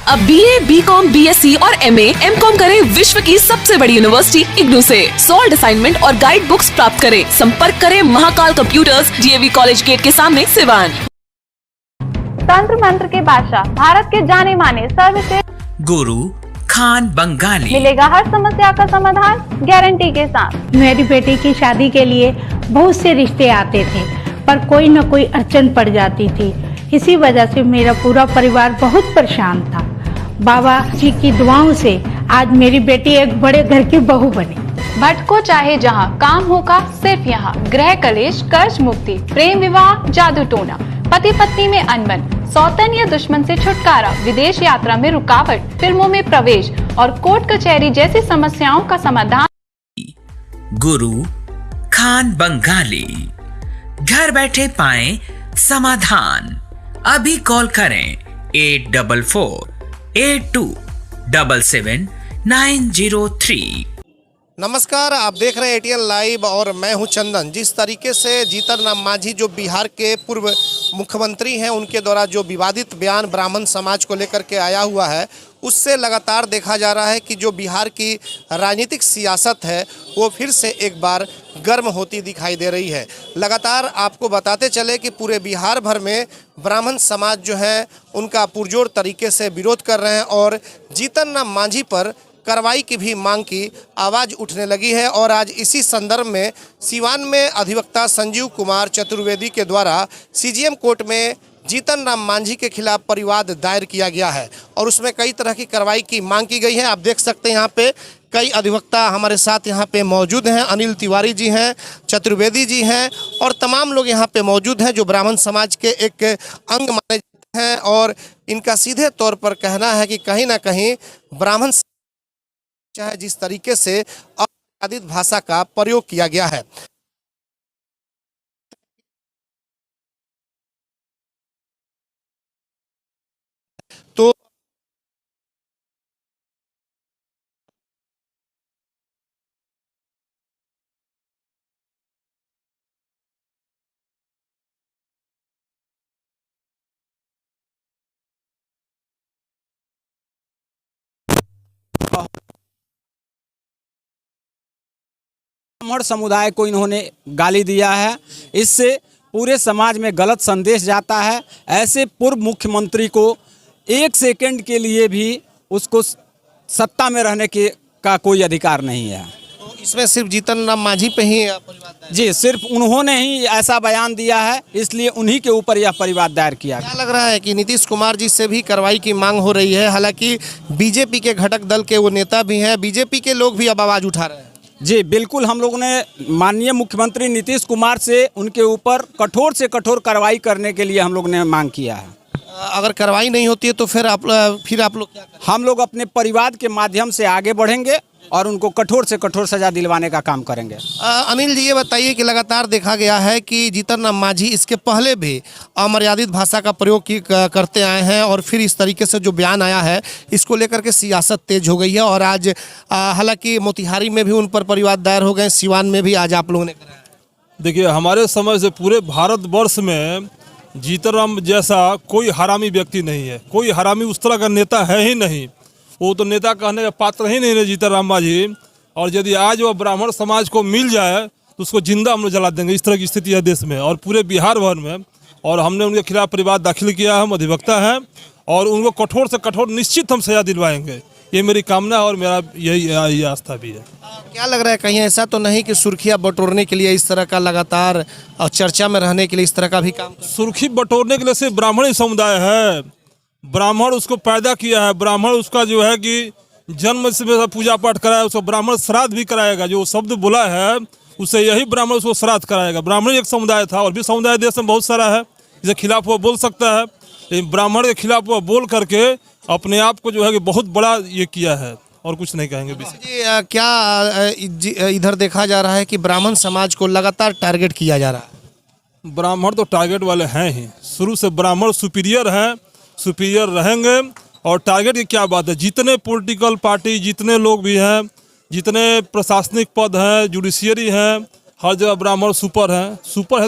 अब BA, BCom, BSc और MA, MCom करें विश्व की सबसे बड़ी यूनिवर्सिटी इग्नू से। सॉल्ड असाइनमेंट और गाइड बुक्स प्राप्त करें। संपर्क करें Mahakal computers, DAV college gate के सामने, सिवान। तंत्र मंत्र के बादशाह, भारत के जाने माने सर्वश्रेष्ठ गुरु खान बंगाली मिलेगा हर समस्या का समाधान गारंटी के साथ। मेरी बेटी की शादी के लिए बहुत से रिश्ते आते थे, पर कोई न कोई अड़चन पड़ जाती थी। इसी वजह से मेरा पूरा परिवार बहुत परेशान था। बाबा जी की दुआओं से आज मेरी बेटी एक बड़े घर की बहू बनी। भटको चाहे जहां, काम होगा सिर्फ यहाँ। गृह कलेश, कर्ज मुक्ति, प्रेम विवाह, जादू टोना, पति पत्नी में अनबन, सौतन या दुश्मन से छुटकारा, विदेश यात्रा में रुकावट, फिल्मों में प्रवेश और कोर्ट कचहरी जैसी समस्याओं का समाधान। गुरु खान बंगाली, घर बैठे पाएं समाधान। अभी कॉल करें 8482777903। नमस्कार, आप देख रहे हैं ATN लाइव और मैं हूं चंदन। जिस तरीके से जीतन राम मांझी जो बिहार के पूर्व मुख्यमंत्री हैं, उनके द्वारा जो विवादित बयान ब्राह्मण समाज को लेकर के आया हुआ है, उससे लगातार देखा जा रहा है कि जो बिहार की राजनीतिक सियासत है वो फिर से एक बार गर्म होती दिखाई दे रही है। लगातार आपको बताते चले कि पूरे बिहार भर में ब्राह्मण समाज जो है उनका पुरजोर तरीके से विरोध कर रहे हैं और जीतन राम मांझी पर कार्रवाई की भी मांग की आवाज़ उठने लगी है। और आज इसी संदर्भ में सिवान में अधिवक्ता संजीव कुमार चतुर्वेदी के द्वारा CGM कोर्ट में जीतन राम मांझी के खिलाफ परिवाद दायर किया गया है और उसमें कई तरह की कार्रवाई की मांग की गई है। आप देख सकते हैं यहाँ पे कई अधिवक्ता हमारे साथ यहाँ पे मौजूद हैं। अनिल तिवारी जी हैं, चतुर्वेदी जी हैं और तमाम लोग यहाँ पे मौजूद हैं जो ब्राह्मण समाज के एक अंग माने जाते हैं। और इनका सीधे तौर पर कहना है कि कहीं ना कहीं ब्राह्मण चाहे जिस तरीके से अमर्यादित भाषा का प्रयोग किया गया है। तो ब्राह्मण समुदाय को इन्होंने गाली दिया है। इससे पूरे समाज में गलत संदेश जाता है। ऐसे पूर्व मुख्यमंत्री को एक सेकंड के लिए भी उसको सत्ता में रहने का कोई अधिकार नहीं है। तो इसमें सिर्फ जीतन राम मांझी पे ही जी, सिर्फ उन्होंने ही ऐसा बयान दिया है, इसलिए उन्हीं के ऊपर यह परिवाद दायर किया गया। क्या लग रहा है कि नीतीश कुमार जी से भी कार्रवाई की मांग हो रही है? हालांकि बीजेपी के घटक दल के वो नेता भी हैं, बीजेपी के लोग भी अब आवाज़ उठा रहे हैं। जी बिल्कुल, हम लोगों ने माननीय मुख्यमंत्री नीतीश कुमार से उनके ऊपर कठोर से कठोर कार्रवाई करने के लिए हम लोग ने मांग किया है। अगर कार्रवाई नहीं होती है तो फिर आप लोग क्या करें? हम लोग अपने परिवार के माध्यम से आगे बढ़ेंगे और उनको कठोर से कठोर सजा दिलवाने का काम करेंगे। अनिल जी, ये बताइए कि लगातार देखा गया है कि जीतन राम मांझी इसके पहले भी अमर्यादित भाषा का प्रयोग करते आए हैं और फिर इस तरीके से जो बयान आया है इसको लेकर के सियासत तेज हो गई है। और आज हालांकि मोतिहारी में भी उन पर परिवाद दायर हो गए, सिवान में भी आज आप लोगों ने कराया। देखिए, हमारे समय से पूरे भारतवर्ष में जीतन राम जैसा कोई हरामी व्यक्ति नहीं है। कोई हरामी उस तरह का नेता है ही नहीं। वो तो नेता कहने का पात्र ही नहीं है जीतन राम मांझी। और यदि आज वह ब्राह्मण समाज को मिल जाए तो उसको जिंदा हम लोग जला देंगे। इस तरह की स्थिति है देश में और पूरे बिहार भर में। और हमने उनके खिलाफ परिवाद दाखिल किया है, हम अधिवक्ता हैं और उनको कठोर से कठोर निश्चित हम सजा दिलवाएंगे। ये मेरी कामना और मेरा यही आस्था भी है। क्या लग रहा है, कहीं ऐसा तो नहीं कि सुर्खियाँ बटोरने के लिए इस तरह का लगातार और चर्चा में रहने के लिए इस तरह का भी काम? सुर्खी बटोरने के लिए सिर्फ ब्राह्मण ही समुदाय है। ब्राह्मण उसको पैदा किया है। ब्राह्मण उसका जो है कि जन्म से पूजा पाठ कराया, उसको ब्राह्मण श्राद्ध भी कराएगा। जो शब्द बोला है उससे यही ब्राह्मण उसको श्राद्ध कराएगा। ब्राह्मण एक समुदाय था और भी समुदाय देश में बहुत सारा है, इसके खिलाफ वो बोल सकता है। लेकिन ब्राह्मण के खिलाफ वो बोल करके अपने आप को जो है कि बहुत बड़ा ये किया है और कुछ नहीं कहेंगे। जी, क्या इधर देखा जा रहा है कि ब्राह्मण समाज को लगातार टारगेट किया जा रहा है? ब्राह्मण तो टारगेट वाले हैं ही। शुरू से ब्राह्मण सुपीरियर हैं, सुपीरियर रहेंगे। और टारगेट की क्या बात है, जितने पॉलिटिकल पार्टी, जितने लोग भी हैं, जितने प्रशासनिक पद हैं, जुडिशियरी हैं, हर जगह ब्राह्मण सुपर है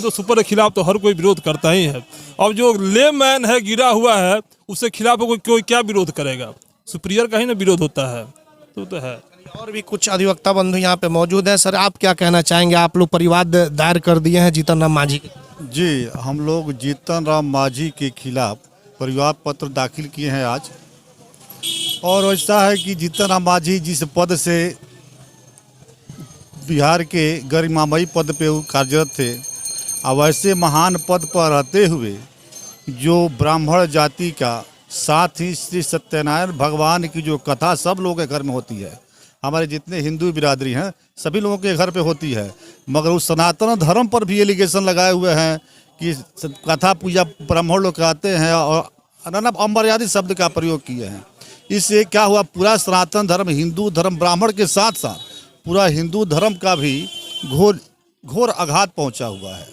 तो सुपर के खिलाफ तो हर कोई विरोध करता ही है। अब जो ले मैन है गिरा हुआ है उसके खिलाफ कोई क्या विरोध करेगा, सुपीरियर का ही ना विरोध होता है, तो है। और भी कुछ अधिवक्ता बंधु यहाँ पे मौजूद हैं। सर आप क्या कहना चाहेंगे, आप लोग परिवाद दायर कर दिए हैं जीतन राम मांझी के? जी, हम लोग जीतन राम मांझी के खिलाफ परिवाद पत्र दाखिल किए हैं आज। और ऐसा है कि जीतन राम मांझी जिस पद से बिहार के गरिमामयी पद पे कार्यरत थे, अब ऐसे महान पद पर रहते हुए जो ब्राह्मण जाति का, साथ ही श्री सत्यनारायण भगवान की जो कथा सब लोगों के घर में होती है, हमारे जितने हिंदू बिरादरी हैं सभी लोगों के घर पे होती है, मगर उस सनातन धर्म पर भी एलिगेशन लगाए हुए हैं कि कथा पूजा ब्राह्मण लोग कराते हैं और अमर्यादित शब्द का प्रयोग किए हैं। इससे क्या हुआ, पूरा सनातन धर्म, हिंदू धर्म, ब्राह्मण के साथ साथ पूरा हिंदू धर्म का भी घोर आघात पहुंचा हुआ है।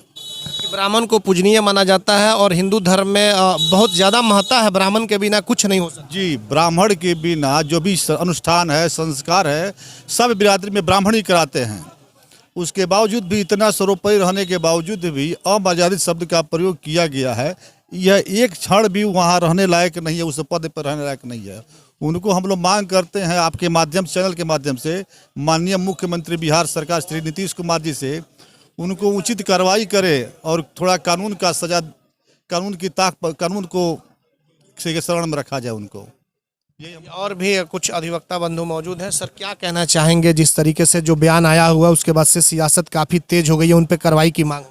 ब्राह्मण को पूजनीय माना जाता है और हिंदू धर्म में बहुत ज़्यादा महत्ता है, ब्राह्मण के बिना कुछ नहीं हो सकता। जी, ब्राह्मण के बिना जो भी अनुष्ठान है, संस्कार है, सब बिरादरी में ब्राह्मण ही कराते हैं। उसके बावजूद भी, इतना सर्वोपरि रहने के बावजूद भी अमर्यादित शब्द का प्रयोग किया गया है। यह एक क्षण भी वहाँ रहने लायक नहीं है, उस पद पर रहने लायक नहीं है। उनको हम लोग मांग करते हैं आपके माध्यम, चैनल के माध्यम से, माननीय मुख्यमंत्री बिहार सरकार श्री नीतीश कुमार जी से, उनको उचित कार्रवाई करे और थोड़ा कानून का सजा, कानून को शरण में रखा जाए उनको। और भी कुछ अधिवक्ता बंधु मौजूद हैं। सर क्या कहना चाहेंगे, जिस तरीके से जो बयान आया हुआ उसके बाद से सियासत काफ़ी तेज हो गई है, उन पर कार्रवाई की मांग?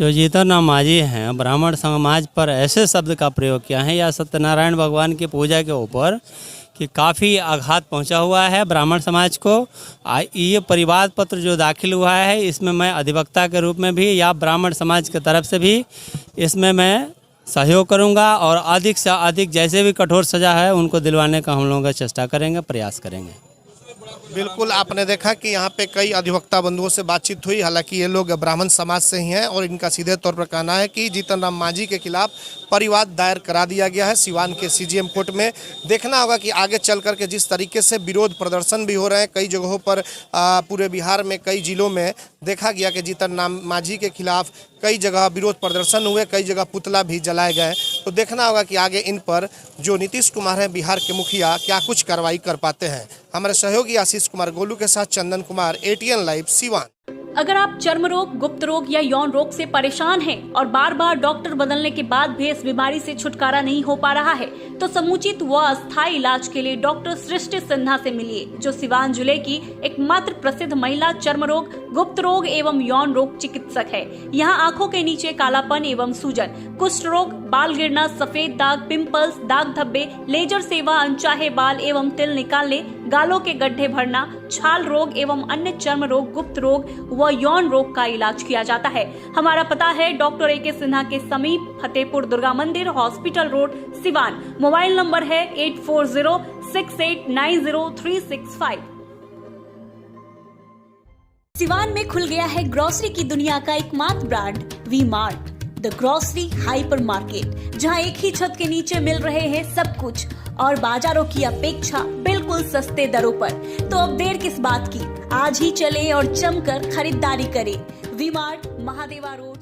जो जीतन राम मांझी हैं, ब्राह्मण समाज पर ऐसे शब्द का प्रयोग किया है या सत्यनारायण भगवान की पूजा के ऊपर कि काफ़ी आघात पहुंचा हुआ है ब्राह्मण समाज को। ये परिवाद पत्र जो दाखिल हुआ है, इसमें मैं अधिवक्ता के रूप में भी या ब्राह्मण समाज की तरफ से भी इसमें मैं सहयोग करूंगा और अधिक से अधिक जैसे भी कठोर सज़ा है उनको दिलवाने का हम लोगों का चेष्टा करेंगे, प्रयास करेंगे। बिल्कुल, आपने देखा कि यहाँ पे कई अधिवक्ता बंधुओं से बातचीत हुई। हालांकि ये लोग ब्राह्मण समाज से ही हैं और इनका सीधे तौर पर कहना है कि जीतन राम मांझी के खिलाफ परिवाद दायर करा दिया गया है सिवान के सीजीएम कोर्ट में। देखना होगा कि आगे चल करके जिस तरीके से विरोध प्रदर्शन भी हो रहे हैं कई जगहों पर, पूरे बिहार में कई जिलों में देखा गया कि जीतन राम मांझी के खिलाफ कई जगह विरोध प्रदर्शन हुए, कई जगह पुतला भी जलाए गए। तो देखना होगा कि आगे इन पर जो नीतीश कुमार हैं बिहार के मुखिया, क्या कुछ कार्रवाई कर पाते हैं। हमारे सहयोगी आशीष कुमार गोलू के साथ चंदन कुमार, ATN लाइव, सिवान। अगर आप चर्म रोग, गुप्त रोग या यौन रोग से परेशान हैं और बार बार डॉक्टर बदलने के बाद भी इस बीमारी से छुटकारा नहीं हो पा रहा है, तो समुचित व अस्थायी इलाज के लिए डॉक्टर सृष्टि सिन्हा से मिलिए, जो सिवान जिले की एकमात्र प्रसिद्ध महिला चर्म रोग, गुप्त रोग एवं यौन रोग चिकित्सक है। यहाँ आंखों के नीचे कालापन एवं सूजन, कुष्ठ रोग, बाल गिरना, सफेद दाग, पिंपल्स, दाग धब्बे, लेजर सेवा, अनचाहे बाल एवं तिल निकालने, गालों के गड्ढे भरना, छाल रोग एवं अन्य चर्म रोग, गुप्त रोग व यौन रोग का इलाज किया जाता है। हमारा पता है डॉक्टर AK सिन्हा के समीप, फतेहपुर दुर्गा मंदिर, hospital road, Siwan. Mobile number है 8406890365। सिवान में खुल गया है ग्रोसरी की दुनिया का एकमात्र brand V mart, the grocery hyper market, जहां एक ही छत के नीचे मिल रहे हैं सब कुछ और बाजारों की अपेक्षा बिल्कुल सस्ते दरों पर। तो अब देर किस बात की, आज ही चले और जमकर खरीदारी करें। We mart, Mahadeva road,